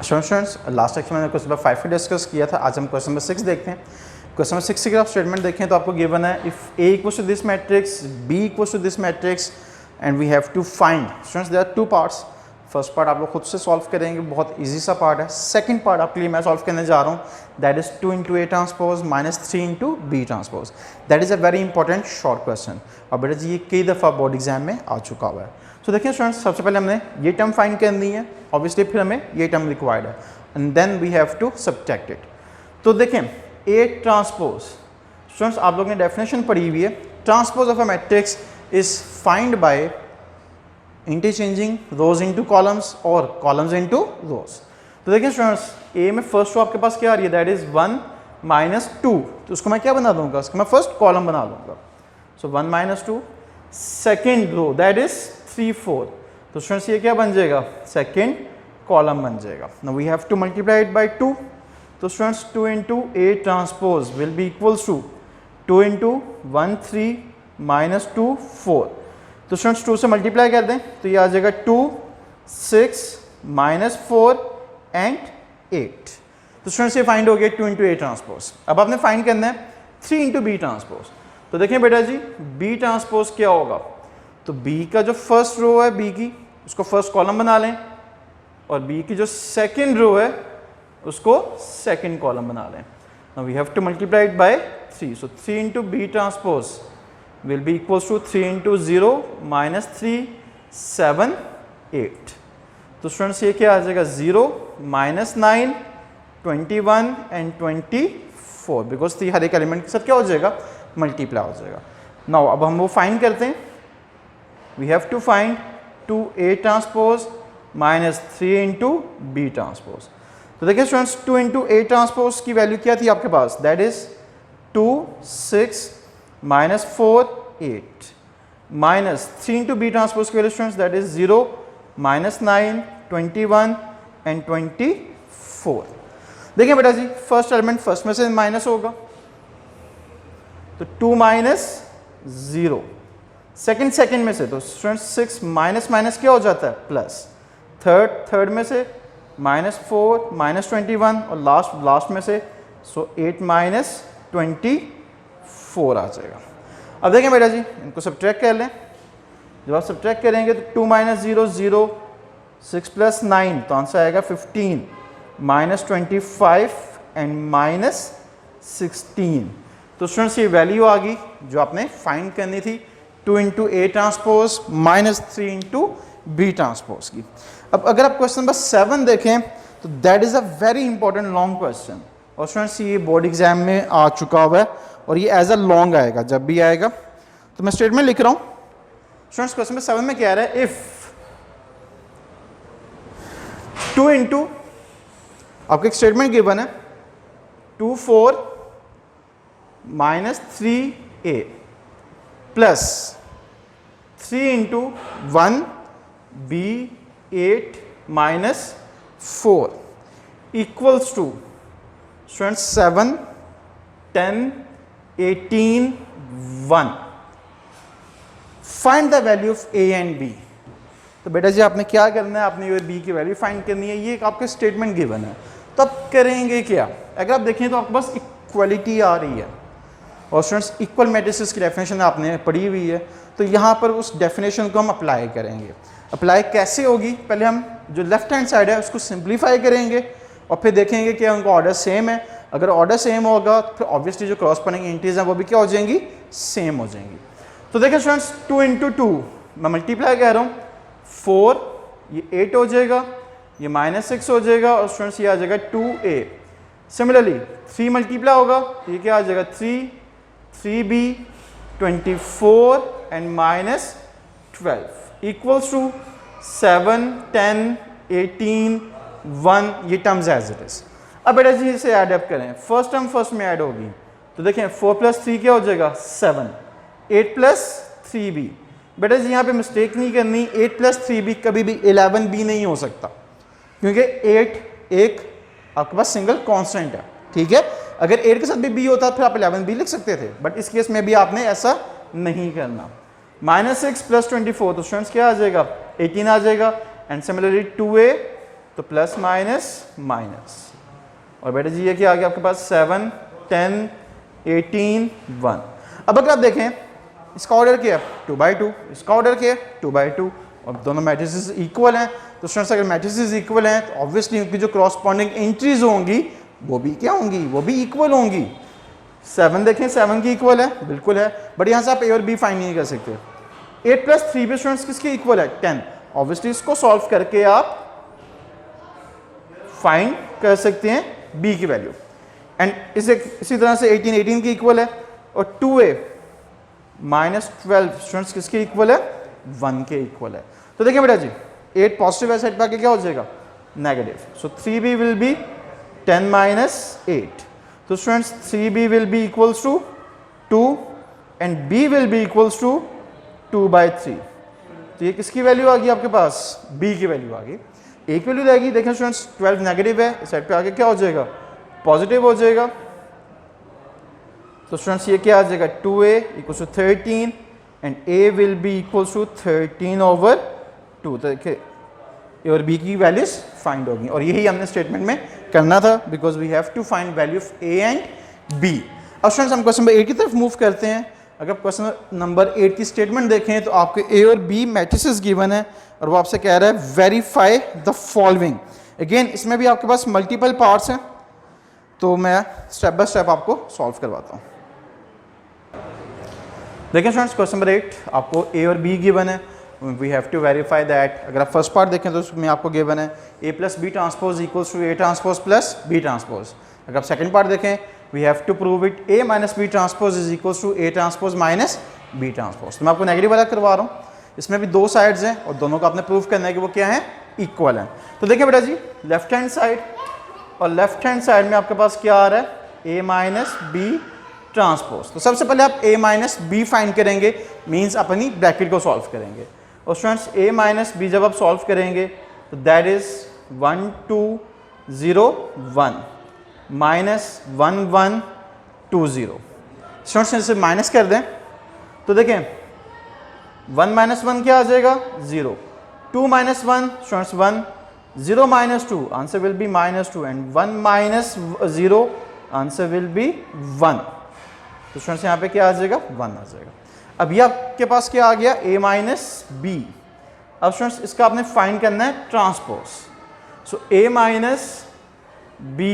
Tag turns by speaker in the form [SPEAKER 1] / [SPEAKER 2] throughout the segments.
[SPEAKER 1] Students last lecture में मैंने question number 5 को डिस्कस किया था। आज हम क्वेश्चन नंबर 6 देखते हैं। क्वेश्चन नंबर 6 की आप स्टेटमेंट देखें तो आपको गिवन है if A equals to this matrix, B equals to this matrix and we have to find. Students there are two parts. First part आप लोग खुद से सॉल्व करेंगे, बहुत ईजी सा पार्ट है। सेकंड पार्ट आपके लिए मैं सॉल्व करने जा रहा हूँ, that is 2 into A transpose minus 3 into B transpose. That is a very important short question और बेटा जी ये कई दफ़ा बोर्ड एग्जाम में आ चुका हुआ है। तो देखिए स्टूडेंट्स, सबसे पहले हमने ये टर्म फाइंड करनी है, ऑब्वियसली फिर हमें ये टर्म रिक्वायर्ड है and then we have to subtract it. तो देखें ए ट्रांसपोज, स्टूडेंट्स आप लोगों ने डेफिनेशन पढ़ी हुई है, transpose of a matrix is find by interchanging rose into columns और कॉलम्स इनटू रोज। तो देखिए स्टूडेंट्स, ए में फर्स्ट रो आपके पास क्या आ रही है, दैट इज 1 माइनस 2, तो उसको मैं क्या बना दूंगा, उसको मैं फर्स्ट कॉलम बना दूंगा। So 1 minus 2, second row that is 3 4, तो स्टूडेंट्स ये क्या बन जाएगा, सेकेंड कॉलम बन जाएगा। Now we have to multiply it by 2, तो students 2 into A transpose will be equals to 2 into 1 3 minus 2 4, तो स्टूडेंट्स 2 से मल्टीप्लाई कर दें तो ये आ जाएगा 2 6 माइनस 4 एंड 8। तो स्टूडेंट्स ये फाइंड हो गया 2 इंटू ए ट्रांसपोज। अब आपने फाइंड करना है 3 इंटू बी ट्रांसपोज। तो देखें बेटा जी बी ट्रांसपोज क्या होगा, तो बी का जो फर्स्ट रो है बी की, उसको फर्स्ट कॉलम बना लें और बी की जो सेकेंड रो है उसको सेकेंड कॉलम बना लें। Now we have to multiply it by 3, so 3 into B transpose will be equals to 3 into 0 minus 3 7 8। तो स्टूडेंट्स ये क्या आ जाएगा, 0 minus 9 21 and 24, बिकॉज हर एक एलिमेंट के साथ क्या हो जाएगा, मल्टीप्लाई हो जाएगा। नाउ अब हम वो फाइंड करते हैं, we have to find 2a transpose minus 3 into B transpose. तो देखिए स्टूडेंट्स 2 इंटू ए ट्रांसपोज की वैल्यू क्या थी आपके पास, that is 2 6 minus 4 8 minus 3 into B transpose की value students that is 0 minus 9 21 and 24। देखिए बेटा जी फर्स्ट एलिमेंट फर्स्ट में से माइनस होगा तो 2 माइनस 0, सेकंड में से तो स्टूडेंट्स 6 माइनस माइनस क्या हो जाता है, प्लस। थर्ड में से माइनस 4 माइनस 21 और लास्ट में से सो 8 माइनस 24 आ जाएगा। अब देखें बेटा जी इनको सब्ट्रैक्ट कर लें, जब आप सब्ट्रैक्ट करेंगे तो 2 माइनस 0 0, 6 प्लस 9 तो आंसर आएगा 15 माइनस 25 एंड माइनस 16। तो स्टूडेंट्स ये वैल्यू आ गई जो आपने फाइंड करनी थी 2 into A transpose minus 3 into B transpose की। अब अगर आप क्वेश्चन नंबर 7 देखें तो that is a very important long question और स्टूडेंट्स ये बोर्ड एग्जाम में आ चुका हुआ है और ये एज अ लॉन्ग आएगा, जब भी आएगा तो मैं स्टेटमेंट लिख रहा हूं। स्टूडेंट्स क्वेश्चन नंबर 7 में क्या आ रहा है, इफ 2 इंटू आपको एक स्टेटमेंट गिवन है 2 4 minus 3a plus 3 into 1 b 8 minus 4 equals to students 7 10 18 1। Find the value of A and B. तो बेटा जी आपने क्या करना है, आपने बी की वैल्यू फाइंड करनी है, ये आपके स्टेटमेंट गिवन है। तो आप करेंगे क्या, अगर आप देखें तो आपके पास इक्वलिटी आ रही है और स्टूडेंट्स इक्वल मैट्रिसेस की डेफिनेशन आपने पढ़ी हुई है, तो यहाँ पर उस डेफिनेशन को हम अप्लाई करेंगे। अप्लाई कैसे होगी, पहले हम जो लेफ्ट हैंड साइड है उसको सिंप्लीफाई करेंगे और फिर देखेंगे कि उनका ऑर्डर सेम है। अगर ऑर्डर सेम होगा तो फिर ऑब्वियसली जो क्रॉसपोंडिंग एंट्रीज हैं वो भी क्या हो जाएंगी, सेम हो जाएंगी। तो देखिए स्टूडेंट्स 2 इंटू 2 मैं मल्टीप्लाई कह रहा हूँ 4, ये 8 हो जाएगा, ये माइनस 6 हो जाएगा और स्टूडेंट्स ये आ जाएगा 2a। सिमिलरली 3 मल्टीप्लाई होगा तो ये क्या आ जाएगा 3b 24 and minus 12 equals to 7 10 18 1, ये टर्म्स एज इट इज। अब बेटा जी इसे ऐड अप करें, फर्स्ट टर्म फर्स्ट में ऐड होगी तो देखें 4 प्लस 3 क्या हो जाएगा 7, 8 प्लस 3b। बेटा जी यहाँ पे मिस्टेक नहीं करनी, 8 प्लस 3b कभी भी 11b नहीं हो सकता क्योंकि 8 एक आपके पास सिंगल कांस्टेंट है, ठीक है। अगर 8 के साथ भी b होता फिर आप 11b लिख सकते थे, बट इस केस में भी आपने ऐसा नहीं करना। -6 + 24 तो स्टूडेंट्स क्या आ जाएगा 18 आ जाएगा एंड सिमिलरली 2a तो प्लस माइनस माइनस, और बेटा जी ये क्या आ गया आपके पास 7 10 18 1। अब अगर आप देखें इसका ऑर्डर क्या है 2 by 2, इसका ऑर्डर क्या है 2 by 2, और दोनों मैट्रिसेस इक्वल हैं। तो स्टूडेंट्स अगर मैट्रिसेस इक्वल हैं तो ऑब्वियसली उनकी जो कॉरस्पॉन्डिंग एंट्रीज होंगी वो भी क्या होंगी, वो भी इक्वल होंगी। 7 देखें 7 की इक्वल है, बिल्कुल है, बट यहाँ से आप ए और बी फाइंड नहीं कर सकते। 8 + 3 भी स्टूडेंट्स किसके इक्वल है 10, ऑब्वियसली इसको सॉल्व करके आप फाइंड कर सकते हैं बी की वैल्यू। एंड इसी तरह से 18 की इक्वल है, और 2a - 12 स्टूडेंट्स किसके इक्वल है 1 के इक्वल है। तो देखिए बेटा जी 8 पॉजिटिव है साइड पे आके क्या हो जाएगा negative, so 3b will B 10 - 8। तो students 3b will be equals to 2 and b will be equals to 2 by 3। तो ये किसकी वैल्यू आ गई आपके पास, b की वैल्यू आ गई। एक वैल्यू रहेगी, देखें स्टूडेंट्स 12 नेगेटिव है, इस साइड पे आके क्या हो जाएगा पॉजिटिव हो जाएगा। तो स्टूडेंट्स ये क्या आ जाएगा 2a = 13 and a will be equals to 13/2। तो देखिए ए और बी की वैल्यूज फाइंड होगी, और यही हमने स्टेटमेंट में करना था, because we have to find value of A and B. अब स्टूडेंट्स हम क्वेश्चन नंबर 8 की तरफ मूव करते हैं। अगर क्वेश्चन नंबर 8 की स्टेटमेंट देखें तो आपके ए और बी मैट्रिसेस गिवन है, और वो आपसे कह रहा है वेरीफाई द फॉलोइंग। अगेन इसमें भी आपके पास मल्टीपल पार्ट्स हैं, तो मैं स्टेप बाय स्टेप आपको सॉल्व करवाता हूँ। देखिए स्टूडेंट्स क्वेश्चन नंबर 8 आपको ए और बी गिवन है, we have to verify that. अगर आप फर्स्ट पार्ट देखें तो उसमें आपको गिवन है a + b transpose equals to a transpose plus b transpose. अगर आप सेकंड पार्ट देखें we have to prove it a - b transpose is equals to a transpose minus b transpose. तो मैं आपको नेगेटिव वाला करवा रहा हूँ, इसमें भी दो साइड्स हैं और दोनों को आपने प्रूव करना है कि वो क्या है इक्वल है। तो देखिए बेटा जी लेफ्ट हैंड साइड और लेफ्ट हैंड साइड में आपके पास क्या आ रहा है a - b ट्रांसपोज। तो सबसे पहले आप a - b फाइंड करेंगे, मीन्स अपनी ब्रैकेट को सॉल्व करेंगे। और स्टूडेंट्स a - b जब आप सॉल्व करेंगे तो दैट इज 1 2 0 1 - 1 1 2 0। स्टूडेंट्स इसे माइनस कर दें तो देखें 1 - 1 क्या आ जाएगा 0, 2 - 1 students 1, 0 - 2 answer will be -2 and 1 - 0 answer will be 1। तो स्टूडेंट्स यहाँ पे क्या आ जाएगा 1 आ जाएगा। अब ये आपके पास क्या आ गया a - b। अब स्टूडेंट्स इसका आपने फाइंड करना है transpose. So a - b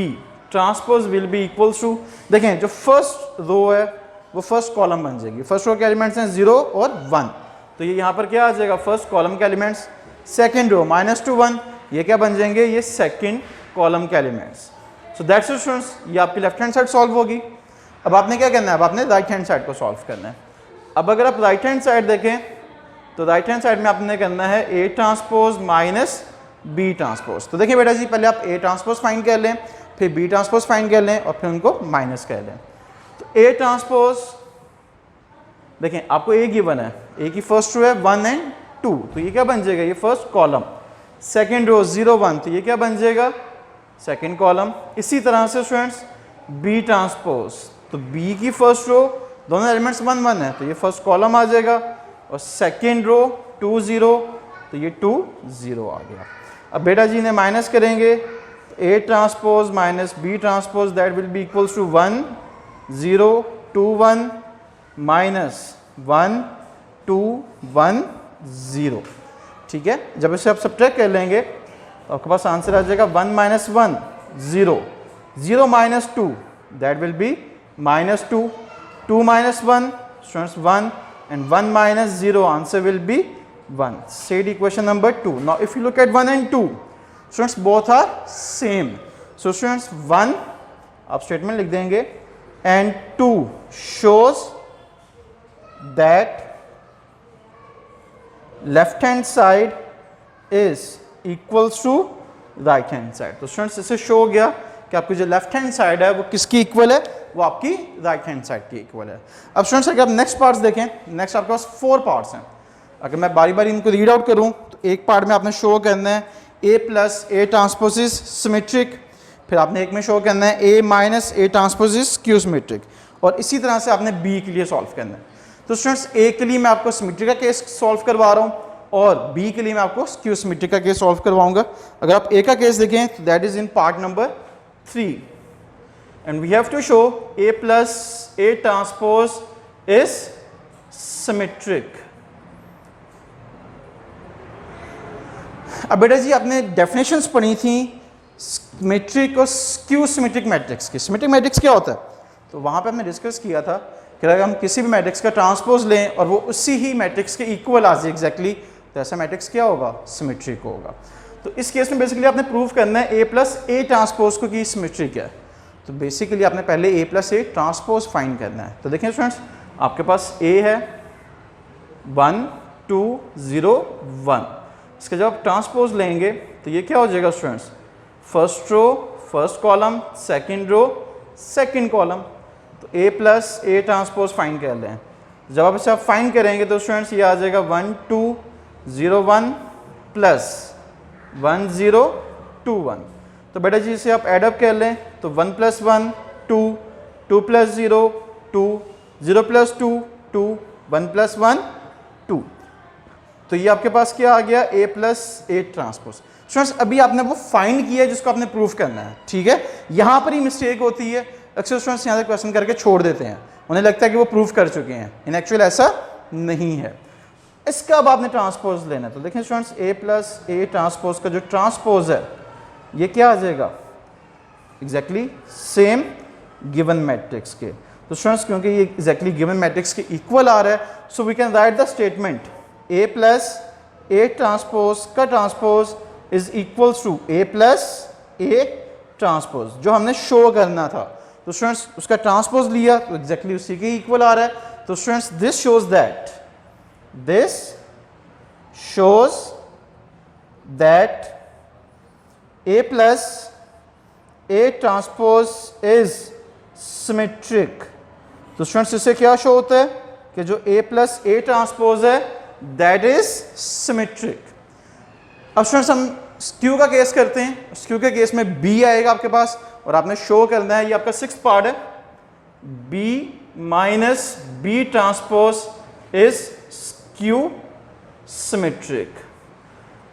[SPEAKER 1] transpose will be equals to, देखें जो फर्स्ट रो है वो फर्स्ट कॉलम बन जाएगी। फर्स्ट रो के एलिमेंट्स हैं 0 और 1, तो ये यहाँ पर क्या आ जाएगा फर्स्ट कॉलम के एलिमेंट्स। सेकेंड रो -2 1 ये क्या बन जाएंगे, ये सेकेंड कॉलम के elements. So that's it students, ये आपकी लेफ्ट हैंड साइड सॉल्व होगी। अब आपने क्या करना है, अब आपने राइट हैंड साइड को सॉल्व करना है। अब अगर आप राइट हैंड साइड देखें तो राइट हैंड साइड में आपने करना है a transpose minus b transpose. तो देखिए बेटा जी पहले आप a ट्रांसपोज फाइंड कर लें, फिर b ट्रांसपोज फाइंड कर लें और फिर उनको माइनस कर लें। तो a ट्रांसपोज देखें आपको a गिवन है, a की फर्स्ट रो है 1 एंड 2, तो ये क्या बन जाएगा, ये फर्स्ट कॉलम। सेकेंड रो 0 1, तो ये क्या बन जाएगा सेकेंड कॉलम। इसी तरह से स्टूडेंट्स b ट्रांसपोज, तो b की फर्स्ट रो दोनों एलिमेंट्स 1 1 है, तो ये फर्स्ट कॉलम आ जाएगा, और सेकेंड रो 2 0, तो ये 2 0 आ गया। अब बेटा जी ने माइनस करेंगे तो a transpose minus b transpose that will be equals to 1 0 2 1 minus 1 2 1 0। ठीक है, जब इसे आप सब्ट्रैक्ट कर लेंगे तो आपके पास आंसर आ जाएगा 1 - 1 0 0 - 2 that will B -2 2 - 1 students 1 and 1 - 0 answer will be 1. State equation number 2. Now if you look at 1 and 2 students both are same. So students 1 आप statement लिख देंगे and 2 shows that left hand side is equals to right hand side. तो students इसे show हो गया कि आपकी जो लेफ्ट हैंड साइड है वो किसकी इक्वल है, वो आपकी राइट हैंड साइड की इक्वल है। अब स्टूडेंट्स अगर आप नेक्स्ट पार्ट्स देखें, नेक्स्ट आपके पास 4 पार्ट्स हैं। अगर मैं बारी बारी इनको रीड आउट करूं तो एक पार्ट में आपने शो करना है a + a transpose is symmetric, फिर आपने एक में शो करना है a - a transpose is Q symmetric, और इसी तरह से आपने b के लिए सॉल्व करना है। तो स्टूडेंट्स a के लिए मैं आपको सिमेट्री का केस सॉल्व करवा रहा हूँ, और बी के लिए मैं आपको स्क्यू सिमेट्रिक का केस सॉल्व करवाऊंगा। अगर आप ए का केस देखें तो that is in part number 3 and we have to show A plus A transpose is symmetric. अब बेटा जी आपने डेफिनेशंस पढ़ी थी सिमेट्रिक और स्क्यू सिमेट्रिक मैट्रिक्स की। सिमेट्रिक मैट्रिक्स क्या होता है? तो वहाँ पे हमने डिस्कस किया था कि अगर हम किसी भी मैट्रिक्स का ट्रांसपोज लें और वो उसी ही मैट्रिक्स के इक्वल आ जाए एग्जैक्टली, तो ऐसा मैट्रिक्स क्या होगा? सिमेट्रिक होगा। तो इस केस में बेसिकली आपने प्रूव करना है ए प्लस ए ट्रांसपोज को कि सिमेट्रिक है। तो बेसिकली आपने पहले ए प्लस ए ट्रांसपोज फाइंड करना है। तो देखें स्टूडेंट्स, आपके पास ए है 1 2 0 1, इसका जब आप ट्रांसपोज लेंगे तो ये क्या हो जाएगा students? First row first column, second row second column. तो A plus A transpose find कर लें। जब आप इसे आप फाइंड करेंगे तो स्टूडेंट्स ये आ जाएगा 1 2 0 1 प्लस 1 0 2 1। तो बेटा जी इसे आप एडअप कर लें तो 1 प्लस 1 2 2 प्लस 0 2 0 प्लस 2 2 1 प्लस 1 2। तो ये आपके पास क्या आ गया? ए प्लस ए ट्रांसपोज। स्टूडेंट्स अभी आपने वो फाइंड किया है जिसको आपने प्रूफ करना है, ठीक है? यहाँ पर ही मिस्टेक होती है, अक्सर स्टूडेंट्स यहाँ से क्वेश्चन करके छोड़ देते हैं, उन्हें लगता है कि वो प्रूफ कर चुके हैं। इन एक्चुअल ऐसा नहीं है। इसका अब आपने ट्रांसपोज लेना है। तो देखें students A plus A transpose का जो ट्रांसपोज है ये क्या आ जाएगा? एग्जैक्टली सेम गिवन मैट्रिक्स के। तो स्टूडेंट्स क्योंकि ये एग्जैक्टली गिवन मैट्रिक्स के इक्वल आ रहा है, so we can write the statement A plus A transpose का transpose is equals to A plus A transpose, जो हमने शो करना था। तो स्टूडेंट्स उसका ट्रांसपोज लिया तो एग्जैक्टली उसी के इक्वल आ रहा है। तो students this shows that A plus A transpose is symmetric. तो स्टूडेंट्स इससे क्या शो होता है कि जो ए प्लस ए ट्रांसपोज है दैट इज सिमेट्रिक। अब स्टूडेंट्स हम स्क्यू का केस करते हैं। स्क्यू के केस में बी आएगा आपके पास और आपने शो करना है, ये आपका 6th पार्ट है, B minus B transpose is skew symmetric.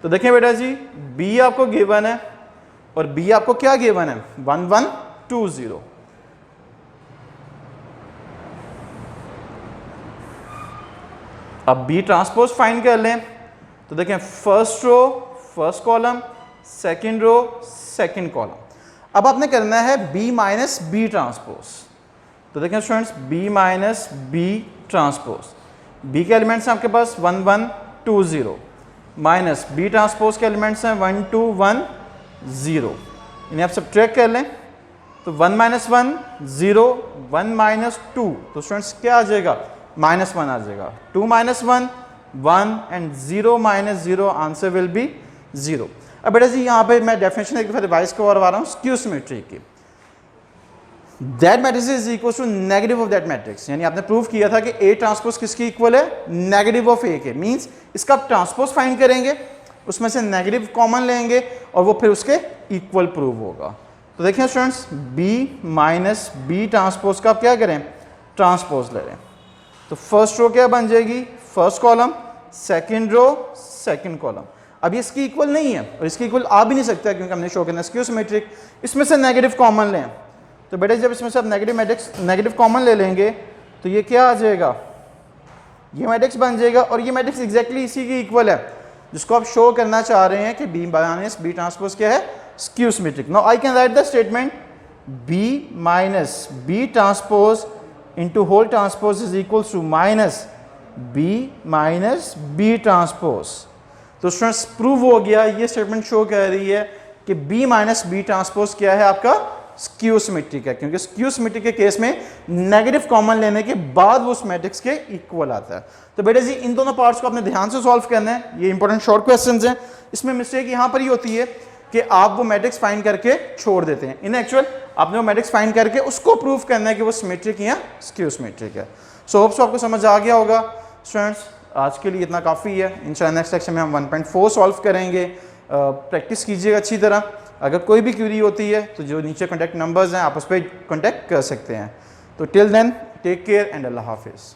[SPEAKER 1] तो देखें बेटा जी बी आपको गिवन है और बी आपको क्या गिवन है? 1 1 2 0। अब बी ट्रांसपोज फाइंड कर लें तो देखें first row first column, second row second column. अब आपने करना है बी माइनस बी ट्रांसपोज। तो देखें students B minus B transpose, B के एलिमेंट्स हैं आपके पास 1 1 2 0 माइनस बी ट्रांसपोज के एलिमेंट्स हैं 1 2 1 0। इन्हें आप सब्ट्रैक्ट कर लें तो 1 माइनस 1 0 1 माइनस 2। तो स्टूडेंट्स क्या आ जाएगा? -1 आ जाएगा। 2 minus 1 1 and 0 minus 0 answer will be 0। अब बेटा जी यहाँ पे मैं डेफिनेशन एक दफा रिवाइज करवा रहा हूँ स्क्यू सिमेट्रिक की। That matrix is equal to negative of that matrix, यानी आपने प्रूव किया था कि ए ट्रांसपोज किसके इक्वल है? नेगेटिव ऑफ ए के। मींस इसका आप ट्रांसपोज फाइंड करेंगे, उसमें से नेगेटिव कॉमन लेंगे और वो फिर उसके इक्वल प्रूव होगा। तो देखिए students B minus B transpose का आप क्या करें? ट्रांसपोज ले लें। तो फर्स्ट रो क्या बन जाएगी? First column, second row second column. अब ये इसकी इक्वल नहीं है और इसकी इक्वल आ भी नहीं सकता क्योंकि हमने शो करना है स्क्यू सिमेट्रिक। इसमें से नेगेटिव कॉमन लें तो बेटे जब इसमें से आप नेगेटिव कॉमन ले लेंगे तो ये क्या आ जाएगा? ये मैट्रिक्स बन जाएगा और ये मैट्रिक्स एग्जैक्टली इसी की इक्वल है जिसको आप शो करना चाह रहे हैं कि बी माइनस बी ट्रांसपोज क्या है? Skew symmetric. Now I can write the statement B minus B transpose into whole transpose is equals to minus b minus b transpose। तो स्टूडेंट्स प्रूव हो गया, ये स्टेटमेंट शो कर रही है कि b माइनस बी ट्रांसपोज क्या है? आपका स्क्यू सिमेट्रिक है, क्योंकि स्क्यू सिमेट्रिक के केस में नेगेटिव कॉमन लेने के बाद वो उस मैट्रिक्स के इक्वल आता है। तो बेटा जी इन दोनों पार्ट्स को आपने ध्यान से सॉल्व करना है, ये इंपॉर्टेंट शॉर्ट क्वेश्चंस हैं। इसमें मिस्टेक यहाँ पर ही होती है कि आप वो मैट्रिक्स फाइंड करके छोड़ देते हैं। इन एक्चुअल आपने वो मैट्रिक्स फाइंड करके उसको प्रूव करना है कि वो सिमेट्रिक या स्क्यू सिमेट्रिक है। सो होप्स आपको समझ आ गया होगा स्टूडेंट्स। आज के लिए इतना काफ़ी है। इंशाल्लाह नेक्स्ट सेक्शन में हम 1.4 सॉल्व करेंगे। प्रैक्टिस कीजिएगा अच्छी तरह। अगर कोई भी क्यूरी होती है तो जो नीचे कॉन्टैक्ट नंबर्स हैं आप उस पर कॉन्टैक्ट कर सकते हैं। तो till then take care and Allah हाफिज़।